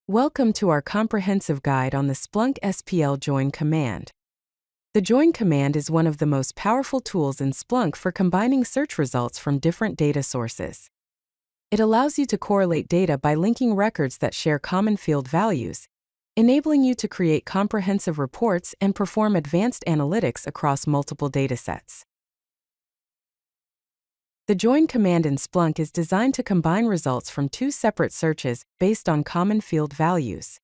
Welcome to our comprehensive guide on the Splunk SPL JOIN command. The JOIN command is one of the most powerful tools in Splunk for combining search results from different data sources. It allows you to correlate data by linking records that share common field values, enabling you to create comprehensive reports and perform advanced analytics across multiple datasets. The JOIN command in Splunk is designed to combine results from two separate searches based on common field values.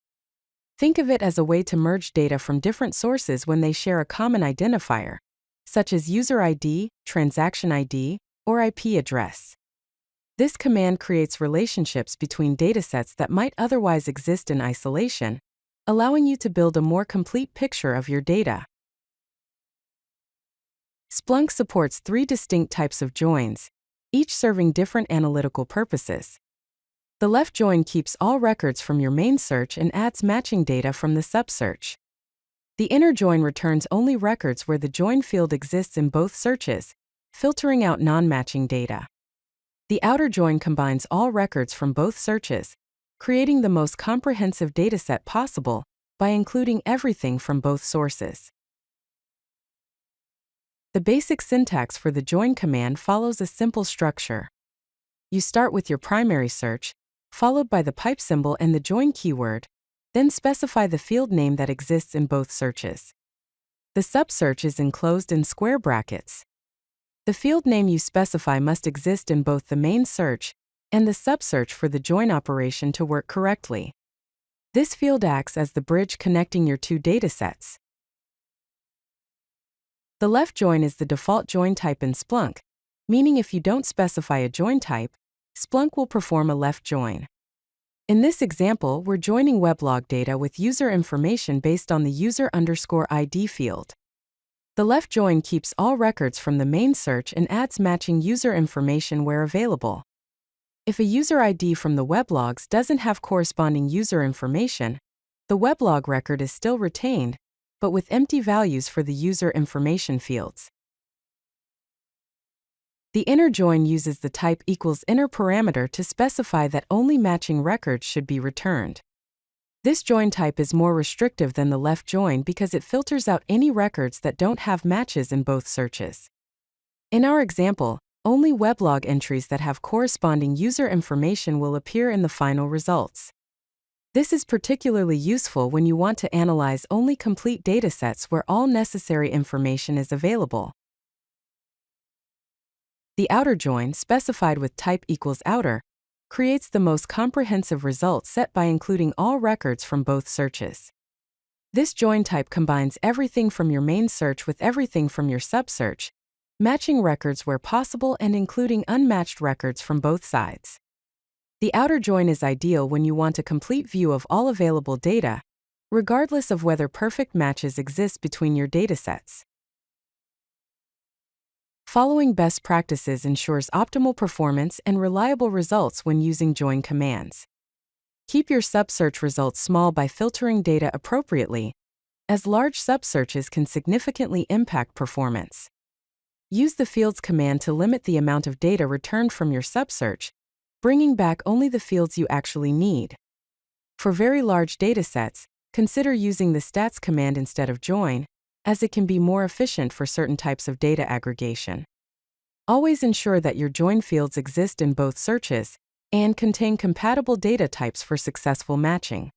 Think of it as a way to merge data from different sources when they share a common identifier, such as user ID, transaction ID, or IP address. This command creates relationships between datasets that might otherwise exist in isolation, allowing you to build a more complete picture of your data. Splunk supports three distinct types of joins, each serving different analytical purposes. The left join keeps all records from your main search and adds matching data from the sub-search. The inner join returns only records where the join field exists in both searches, filtering out non-matching data. The outer join combines all records from both searches, creating the most comprehensive dataset possible by including everything from both sources. The basic syntax for the JOIN command follows a simple structure. You start with your primary search, followed by the pipe symbol and the JOIN keyword, then specify the field name that exists in both searches. The sub-search is enclosed in square brackets. The field name you specify must exist in both the main search and the sub-search for the JOIN operation to work correctly. This field acts as the bridge connecting your two datasets. The left join is the default join type in Splunk, meaning if you don't specify a join type, Splunk will perform a left join. In this example, we're joining weblog data with user information based on the user_ID field. The left join keeps all records from the main search and adds matching user information where available. If a user ID from the weblogs doesn't have corresponding user information, the weblog record is still retained, but with empty values for the user information fields. The inner join uses the type equals inner parameter to specify that only matching records should be returned. This join type is more restrictive than the left join because it filters out any records that don't have matches in both searches. In our example, only weblog entries that have corresponding user information will appear in the final results. This is particularly useful when you want to analyze only complete datasets where all necessary information is available. The outer join, specified with type equals outer, creates the most comprehensive result set by including all records from both searches. This join type combines everything from your main search with everything from your sub-search, matching records where possible and including unmatched records from both sides. The outer join is ideal when you want a complete view of all available data, regardless of whether perfect matches exist between your datasets. Following best practices ensures optimal performance and reliable results when using JOIN commands. Keep your sub-search results small by filtering data appropriately, as large sub-searches can significantly impact performance. Use the fields command to limit the amount of data returned from your sub-search, bringing back only the fields you actually need. For very large datasets, consider using the stats command instead of JOIN, as it can be more efficient for certain types of data aggregation. Always ensure that your JOIN fields exist in both searches and contain compatible data types for successful matching.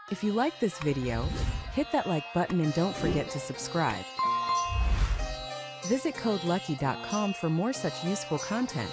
If you like this video, hit that like button and don't forget to subscribe. Visit CodeLucky.com for more such useful content.